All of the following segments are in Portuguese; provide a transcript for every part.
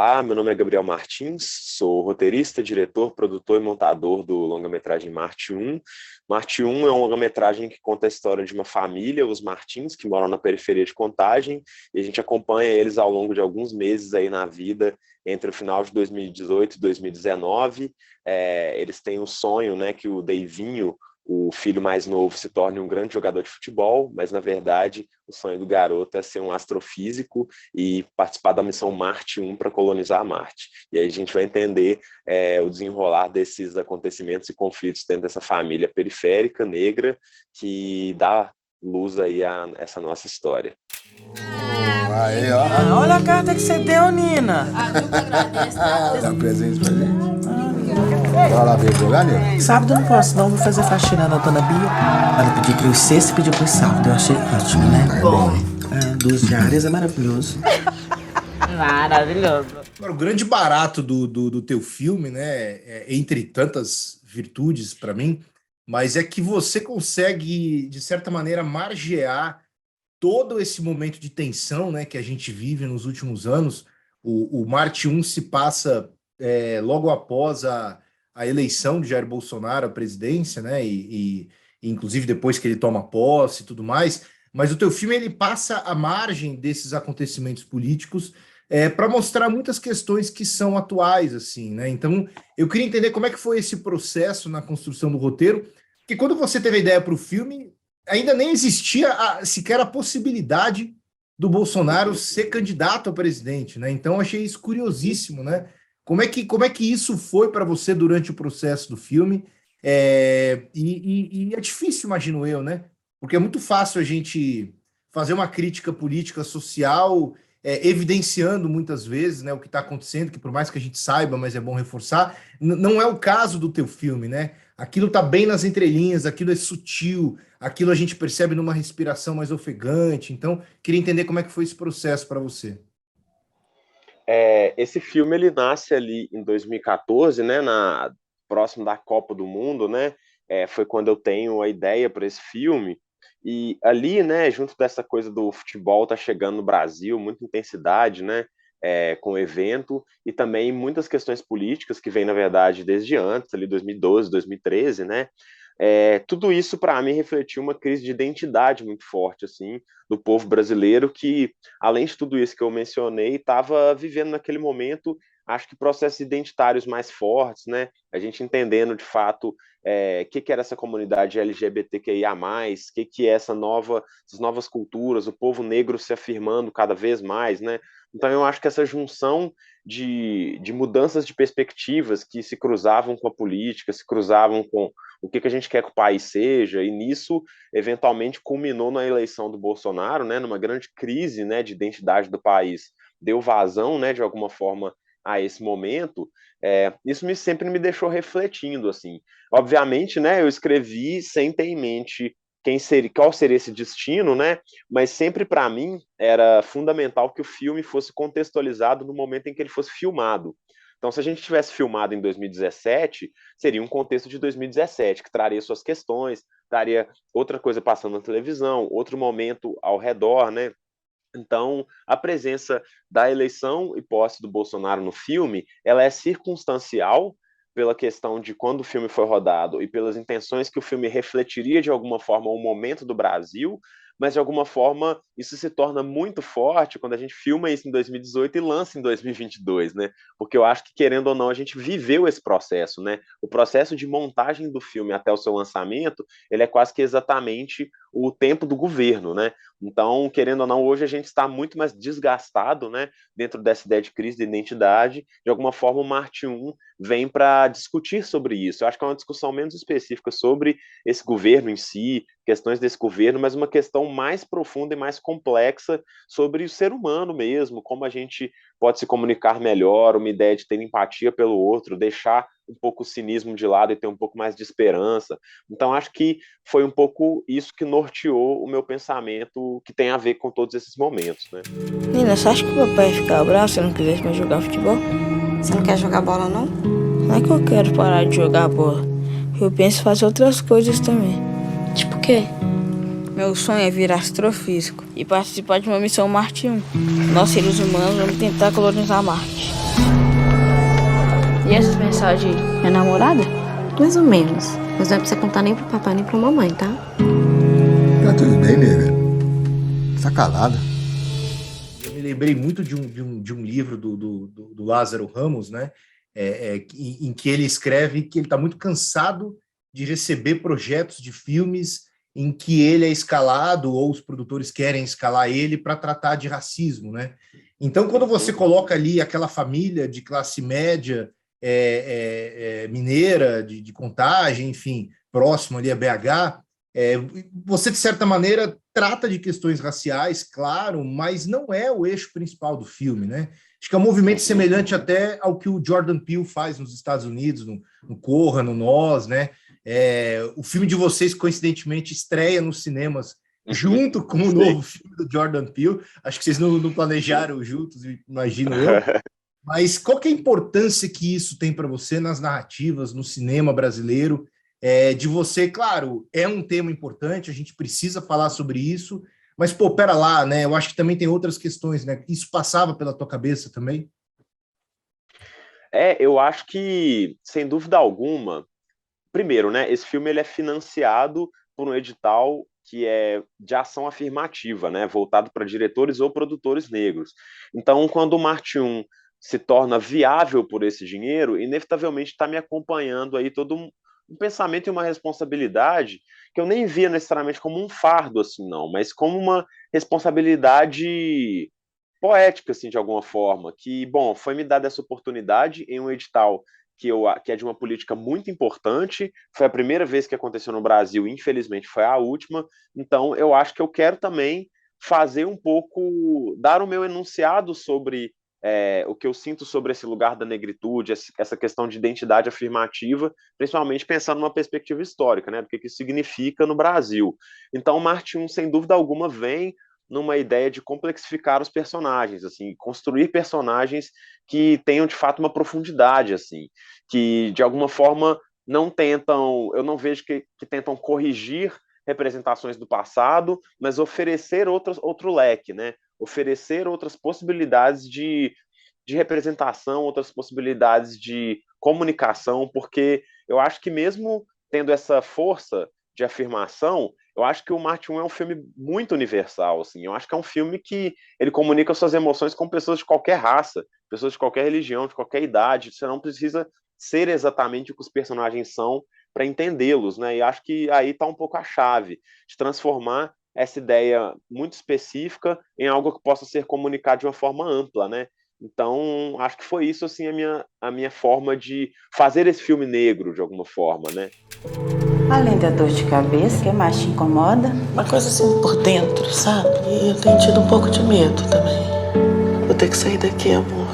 Olá, meu nome é Gabriel Martins, sou roteirista, diretor, produtor e montador do longa-metragem Marte 1. Marte 1 é um longa-metragem que conta a história de uma família, os Martins, que moram na periferia de Contagem, e a gente acompanha eles ao longo de alguns meses aí na vida, entre o final de 2018 e 2019. Eles têm um sonho, né, que o Deivinho, o filho mais novo, se torne um grande jogador de futebol, mas, na verdade, o sonho do garoto é ser um astrofísico e participar da missão Marte 1 para colonizar Marte. E aí a gente vai entender o desenrolar desses acontecimentos e conflitos dentro dessa família periférica, negra, que dá luz aí a essa nossa história. Aí, ó. Olha a carta que você deu, Nina. Nunca agradeço, tá? Dá um presente pra gente. Bora lá ver jogar, Nina? Sábado eu não posso, não. Vou fazer faxina na dona Bia. Ela pediu pro sexta e pediu pro sábado. Eu achei ótimo, né? É bom. 2 diárias é maravilhoso. Maravilhoso. Agora, o grande barato do teu filme, né, entre tantas virtudes para mim, mas é que você consegue, de certa maneira, margear todo esse momento de tensão, né, que a gente vive nos últimos anos. O Marte 1 se passa logo após a eleição de Jair Bolsonaro à presidência, né, e inclusive depois que ele toma posse e tudo mais, mas o teu filme ele passa à margem desses acontecimentos políticos para mostrar muitas questões que são atuais, assim, né? Então, eu queria entender como é que foi esse processo na construção do roteiro, porque quando você teve a ideia para o filme, ainda nem existia sequer a possibilidade do Bolsonaro ser candidato a presidente, né? Então, eu achei isso curiosíssimo, né? Como é que isso foi para você durante o processo do filme? E é difícil, imagino eu, né? Porque é muito fácil a gente fazer uma crítica política, social, evidenciando muitas vezes, né, o que está acontecendo, que por mais que a gente saiba, mas é bom reforçar, não é o caso do teu filme, né? Aquilo está bem nas entrelinhas, aquilo é sutil, aquilo a gente percebe numa respiração mais ofegante. Então, queria entender como é que foi esse processo para você. Esse filme ele nasce ali em 2014, né, próximo da Copa do Mundo, né? Foi quando eu tenho a ideia para esse filme. E ali, né, junto dessa coisa do futebol tá chegando no Brasil, muita intensidade, né, com o evento, e também muitas questões políticas que vêm, na verdade, desde antes, ali 2012, 2013, né, tudo isso para mim refletiu uma crise de identidade muito forte, assim, do povo brasileiro que, além de tudo isso que eu mencionei, estava vivendo naquele momento, acho que processos identitários mais fortes, né, a gente entendendo de fato o que era essa comunidade LGBTQIA+, o que é essas novas culturas, o povo negro se afirmando cada vez mais, né? Então eu acho que essa junção de mudanças de perspectivas que se cruzavam com a política, se cruzavam com o que a gente quer que o país seja, e nisso, eventualmente, culminou na eleição do Bolsonaro, né, numa grande crise, né, de identidade do país, deu vazão, né, de alguma forma, a esse momento. Isso sempre me deixou refletindo, assim. Obviamente, né, eu escrevi sem ter em mente qual seria esse destino, né? Mas sempre para mim era fundamental que o filme fosse contextualizado no momento em que ele fosse filmado. Então, se a gente tivesse filmado em 2017, seria um contexto de 2017, que traria suas questões, traria outra coisa passando na televisão, outro momento ao redor, né? Então, a presença da eleição e posse do Bolsonaro no filme, ela é circunstancial pela questão de quando o filme foi rodado e pelas intenções que o filme refletiria de alguma forma o momento do Brasil, mas de alguma forma isso se torna muito forte quando a gente filma isso em 2018 e lança em 2022, né? Porque eu acho que, querendo ou não, a gente viveu esse processo, né? O processo de montagem do filme até o seu lançamento, ele é quase que exatamente o tempo do governo, né? Então, querendo ou não, hoje a gente está muito mais desgastado, né? Dentro dessa ideia de crise de identidade, de alguma forma o Marte 1 vem para discutir sobre isso. Eu acho que é uma discussão menos específica sobre esse governo em si, questões desse governo, mas uma questão mais profunda e mais complexa sobre o ser humano mesmo, como a gente pode se comunicar melhor, uma ideia de ter empatia pelo outro, deixar um pouco o cinismo de lado e ter um pouco mais de esperança. Então, acho que foi um pouco isso que norteou o meu pensamento, que tem a ver com todos esses momentos, né? Nina, você acha que o papai ia ficar bravo se eu não quisesse mais jogar futebol? Você não quer jogar bola, não? Não é que eu quero parar de jogar bola. Eu penso em fazer outras coisas também. Tipo o quê? Meu sonho é virar astrofísico e participar de uma missão Marte 1. Nós, seres humanos, vamos tentar colonizar Marte. E essas mensagens é namorada? Mais ou menos. Mas não é pra você contar nem pro papai nem pra mamãe, tá? Tá tudo bem, nega? Tá calada. Eu me lembrei muito de um livro do Lázaro Ramos, né? Em que ele escreve que ele está muito cansado de receber projetos de filmes em que ele é escalado ou os produtores querem escalar ele para tratar de racismo, né? Então, quando você coloca ali aquela família de classe média mineira, de Contagem, enfim, próximo ali a BH, você, de certa maneira, trata de questões raciais, claro, mas não é o eixo principal do filme, né? Acho que é um movimento semelhante até ao que o Jordan Peele faz nos Estados Unidos, no Corra, no Nós, né? O filme de vocês, coincidentemente, estreia nos cinemas junto com o novo filme do Jordan Peele. Acho que vocês não planejaram juntos, imagino eu. Mas qual que é a importância que isso tem para você nas narrativas, no cinema brasileiro? De você, claro, é um tema importante, a gente precisa falar sobre isso, mas, pô, pera lá, né? Eu acho que também tem outras questões, né? Isso passava pela tua cabeça também? Eu acho que, sem dúvida alguma, primeiro, né, esse filme ele é financiado por um edital que é de ação afirmativa, né, voltado para diretores ou produtores negros. Então, quando o Martin se torna viável por esse dinheiro, inevitavelmente está me acompanhando aí todo um pensamento e uma responsabilidade que eu nem via necessariamente como um fardo, assim, não, mas como uma responsabilidade poética, assim, de alguma forma, que, bom, foi me dada essa oportunidade em um edital que é de uma política muito importante, foi a primeira vez que aconteceu no Brasil, infelizmente foi a última, então eu acho que eu quero também fazer um pouco, dar o meu enunciado sobre o que eu sinto sobre esse lugar da negritude, essa questão de identidade afirmativa, principalmente pensando numa perspectiva histórica, né, do que isso significa no Brasil. Então, Martin, sem dúvida alguma, vem numa ideia de complexificar os personagens, assim, construir personagens que tenham de fato uma profundidade, assim, que de alguma forma não tentam, eu não vejo que tentam corrigir representações do passado, mas oferecer outro leque, né? Oferecer outras possibilidades de representação, outras possibilidades de comunicação, porque eu acho que mesmo tendo essa força de afirmação, eu acho que o Martin é um filme muito universal, assim. Eu acho que é um filme que ele comunica suas emoções com pessoas de qualquer raça, pessoas de qualquer religião, de qualquer idade. Você não precisa ser exatamente o que os personagens são para entendê-los, né? E acho que aí está um pouco a chave de transformar essa ideia muito específica em algo que possa ser comunicado de uma forma ampla, né? Então, acho que foi isso, assim, a minha forma de fazer esse filme negro, de alguma forma, né? Além da dor de cabeça, o que mais te incomoda? Uma coisa assim por dentro, sabe? E eu tenho tido um pouco de medo também. Vou ter que sair daqui, amor.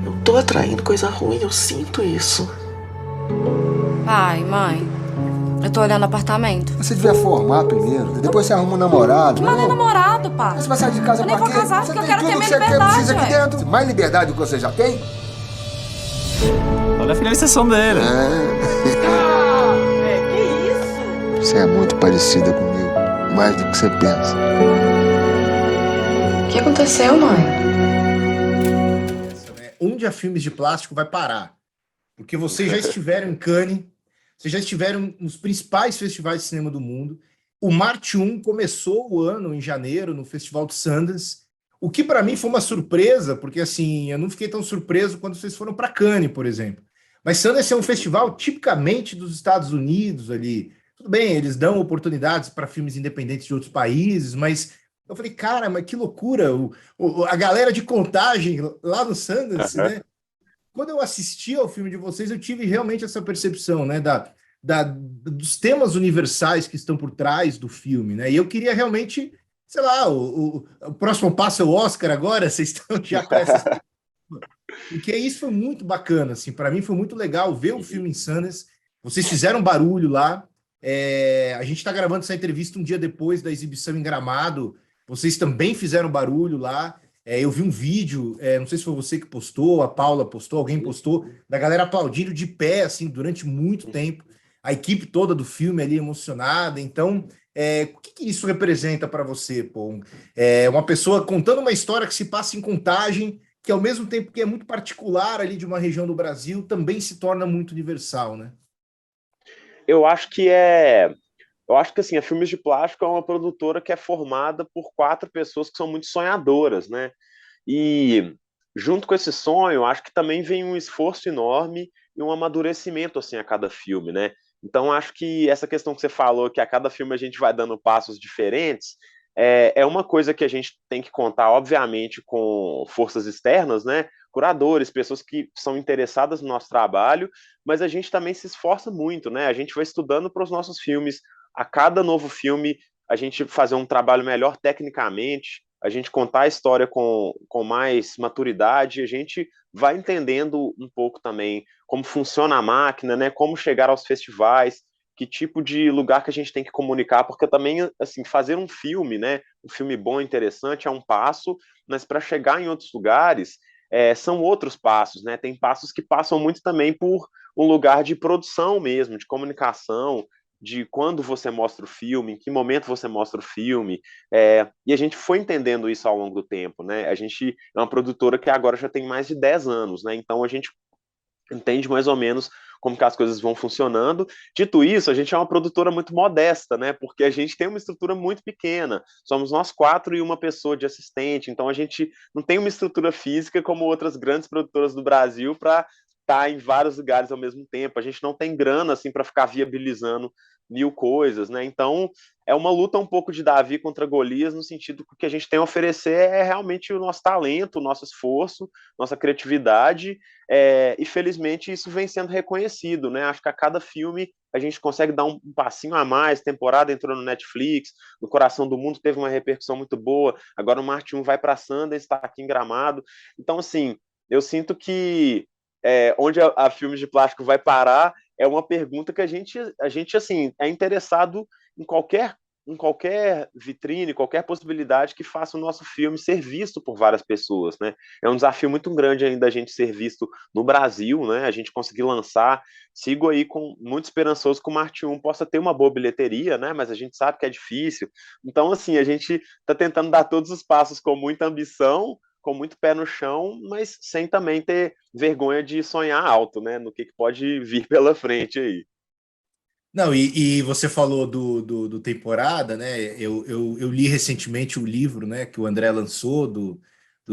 Eu tô atraindo coisa ruim, eu sinto isso. Pai, mãe, eu tô olhando apartamento. Você devia formar primeiro, depois você arruma um namorado. Que mané namorado, pai? Você vai sair de casa Eu nem pra vou quê? casar Você porque eu tem quero ter tudo minha que você liberdade, precisa aqui ué. dentro. Mais liberdade do que você já tem? Olha a finalização dele. Você é muito parecida comigo, mais do que você pensa. O que aconteceu, mãe? Onde a Filmes de Plástico vai parar? Porque vocês já estiveram em Cannes, vocês já estiveram nos principais festivais de cinema do mundo. O Marte 1 começou o ano em janeiro no Festival de Sundance, o que para mim foi uma surpresa, porque assim, eu não fiquei tão surpreso quando vocês foram para Cannes, por exemplo. Mas Sundance é um festival tipicamente dos Estados Unidos ali. Tudo bem, eles dão oportunidades para filmes independentes de outros países, mas eu falei, cara, mas que loucura! A galera de Contagem lá no Sundance, né? Quando eu assisti ao filme de vocês, eu tive realmente essa percepção, né, dos temas universais que estão por trás do filme, né? E eu queria realmente, sei lá, o próximo passo é o Oscar agora, vocês estão já com essa... Porque isso foi muito bacana, assim, para mim foi muito legal ver o filme em Sundance. Vocês fizeram barulho lá. A gente está gravando essa entrevista um dia depois da exibição em Gramado. Vocês também fizeram barulho lá. Eu vi um vídeo, não sei se foi você que postou, a Paula postou, alguém postou, da galera aplaudindo de pé, assim, durante muito tempo. A equipe toda do filme ali emocionada. Então, o que isso representa para você, pô? Uma pessoa contando uma história que se passa em Contagem, que ao mesmo tempo que é muito particular ali de uma região do Brasil, também se torna muito universal, né? Eu acho que é. Eu acho que assim, a Filmes de Plástico é uma produtora que é formada por 4 pessoas que são muito sonhadoras, né? E junto com esse sonho, eu acho que também vem um esforço enorme e um amadurecimento assim a cada filme, né? Então acho que essa questão que você falou, que a cada filme a gente vai dando passos diferentes, é uma coisa que a gente tem que contar, obviamente, com forças externas, né? Curadores, pessoas que são interessadas no nosso trabalho, mas a gente também se esforça muito, né? A gente vai estudando para os nossos filmes. A cada novo filme, a gente fazer um trabalho melhor tecnicamente, a gente contar a história com mais maturidade, a gente vai entendendo um pouco também como funciona a máquina, né? Como chegar aos festivais, que tipo de lugar que a gente tem que comunicar, porque também, assim, fazer um filme, né? Um filme bom, interessante, é um passo, mas para chegar em outros lugares, são outros passos, né? Tem passos que passam muito também por um lugar de produção mesmo, de comunicação, de quando você mostra o filme, em que momento você mostra o filme, e a gente foi entendendo isso ao longo do tempo, né? A gente é uma produtora que agora já tem mais de 10 anos, né? Então a gente entende mais ou menos como que as coisas vão funcionando. Dito isso, a gente é uma produtora muito modesta, né? Porque a gente tem uma estrutura muito pequena. Somos nós 4 e uma pessoa de assistente. Então a gente não tem uma estrutura física como outras grandes produtoras do Brasil para estar em vários lugares ao mesmo tempo. A gente não tem grana assim para ficar viabilizando 1000 coisas, né? Então é uma luta um pouco de Davi contra Golias, no sentido que o que a gente tem a oferecer é realmente o nosso talento, o nosso esforço, nossa criatividade, e felizmente isso vem sendo reconhecido, né? Acho que a cada filme a gente consegue dar um passinho a mais. Temporada entrou no Netflix, no Coração do Mundo teve uma repercussão muito boa, agora o Marte 1 vai para Sundance, está aqui em Gramado. Então, assim, eu sinto que onde a Filmes de Plástico vai parar é uma pergunta que a gente assim, é interessado em qualquer vitrine, qualquer possibilidade que faça o nosso filme ser visto por várias pessoas, né? É um desafio muito grande ainda a gente ser visto no Brasil, né? A gente conseguir lançar. Sigo aí muito esperançoso que o Marte 1 possa ter uma boa bilheteria, né? Mas a gente sabe que é difícil. Então, assim, a gente está tentando dar todos os passos com muita ambição, com muito pé no chão, mas sem também ter vergonha de sonhar alto, né? No que pode vir pela frente aí. Não, e você falou do temporada, né? Eu li recentemente o livro, né, que o André lançou,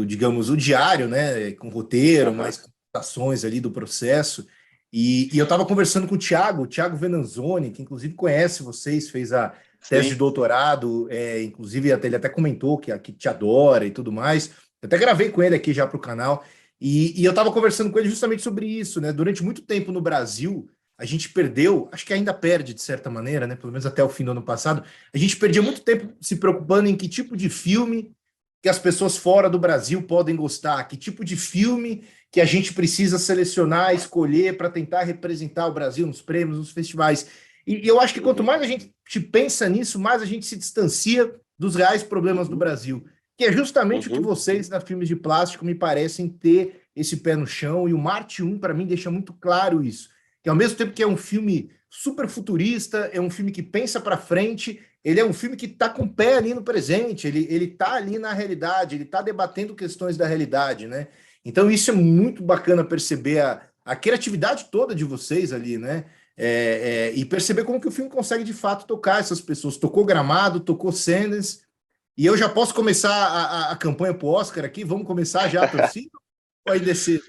digamos, o diário, né? Com roteiro, Aham. mais contações ali do processo. E eu estava conversando com o Thiago Venanzoni, que inclusive conhece vocês, fez a tese de Sim, doutorado, inclusive ele até comentou que te adora e tudo mais. Eu até gravei com ele aqui já para o canal. E eu estava conversando com ele justamente sobre isso, né? Durante muito tempo no Brasil a gente perdeu, acho que ainda perde de certa maneira, né? Pelo menos até o fim do ano passado, a gente perdia muito tempo se preocupando em que tipo de filme que as pessoas fora do Brasil podem gostar, que tipo de filme que a gente precisa selecionar, escolher para tentar representar o Brasil nos prêmios, nos festivais. E eu acho que quanto uhum, mais a gente pensa nisso, mais a gente se distancia dos reais problemas do uhum, Brasil, que é justamente o que uhum, vocês na Filmes de Plástico me parecem ter esse pé no chão, e o Marte 1 para mim deixa muito claro isso, que ao mesmo tempo que é um filme super futurista, é um filme que pensa para frente, ele é um filme que está com o pé ali no presente, ele está ali na realidade, ele está debatendo questões da realidade, né? Então isso é muito bacana perceber a criatividade toda de vocês ali, né? E perceber como que o filme consegue de fato tocar essas pessoas. Tocou Gramado, tocou Sundance, e eu já posso começar a campanha para o Oscar aqui? Vamos começar já a torcida? Ou ainda é cedo?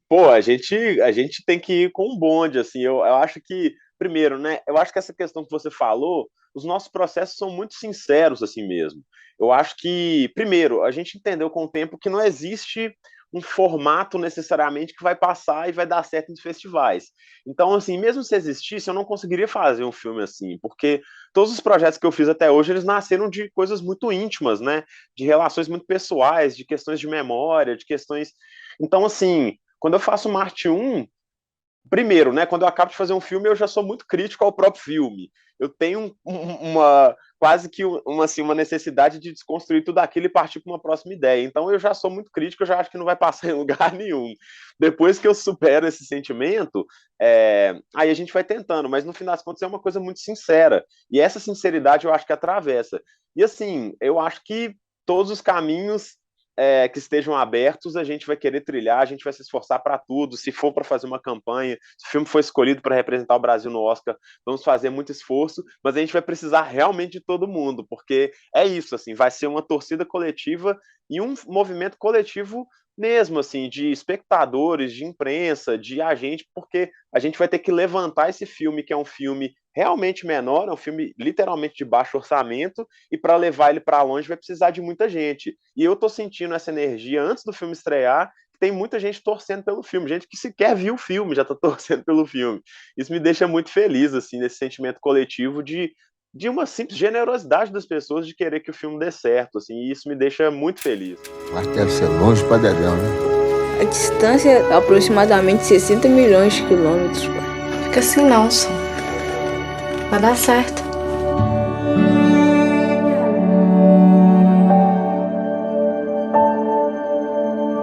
Pô, a gente tem que ir com um bonde, assim. Eu acho que, primeiro, né? Eu acho que essa questão que você falou, os nossos processos são muito sinceros, assim mesmo. Eu acho que, primeiro, a gente entendeu com o tempo que não existe um formato necessariamente que vai passar e vai dar certo nos festivais. Então, assim, mesmo se existisse, eu não conseguiria fazer um filme assim, porque todos os projetos que eu fiz até hoje, eles nasceram de coisas muito íntimas, né? De relações muito pessoais, de questões de memória, de questões. Então, assim, quando eu faço Marte 1, primeiro, né, quando eu acabo de fazer um filme, eu já sou muito crítico ao próprio filme. Eu tenho uma quase que uma necessidade de desconstruir tudo aquilo e partir para uma próxima ideia. Então eu já sou muito crítico, eu já acho que não vai passar em lugar nenhum. Depois que eu supero esse sentimento, aí a gente vai tentando, mas no fim das contas é uma coisa muito sincera. E essa sinceridade eu acho que atravessa. E assim, eu acho que todos os caminhos que estejam abertos, a gente vai querer trilhar, a gente vai se esforçar para tudo. Se for para fazer uma campanha, se o filme for escolhido para representar o Brasil no Oscar, vamos fazer muito esforço, mas a gente vai precisar realmente de todo mundo, porque é isso, assim, vai ser uma torcida coletiva e um movimento coletivo mesmo, assim, de espectadores, de imprensa, de agente, porque a gente vai ter que levantar esse filme, que é um filme realmente menor, é um filme literalmente de baixo orçamento, e para levar ele para longe vai precisar de muita gente. E eu tô sentindo essa energia antes do filme estrear, que tem muita gente torcendo pelo filme, gente que sequer viu o filme já tá torcendo pelo filme. Isso me deixa muito feliz, assim, nesse sentimento coletivo de uma simples generosidade das pessoas de querer que o filme dê certo, assim, e isso me deixa muito feliz. Mas deve ser longe pra dedéu, né? A distância é aproximadamente 60 milhões de quilômetros, pai. Fica assim não, Sam. Vai dar certo.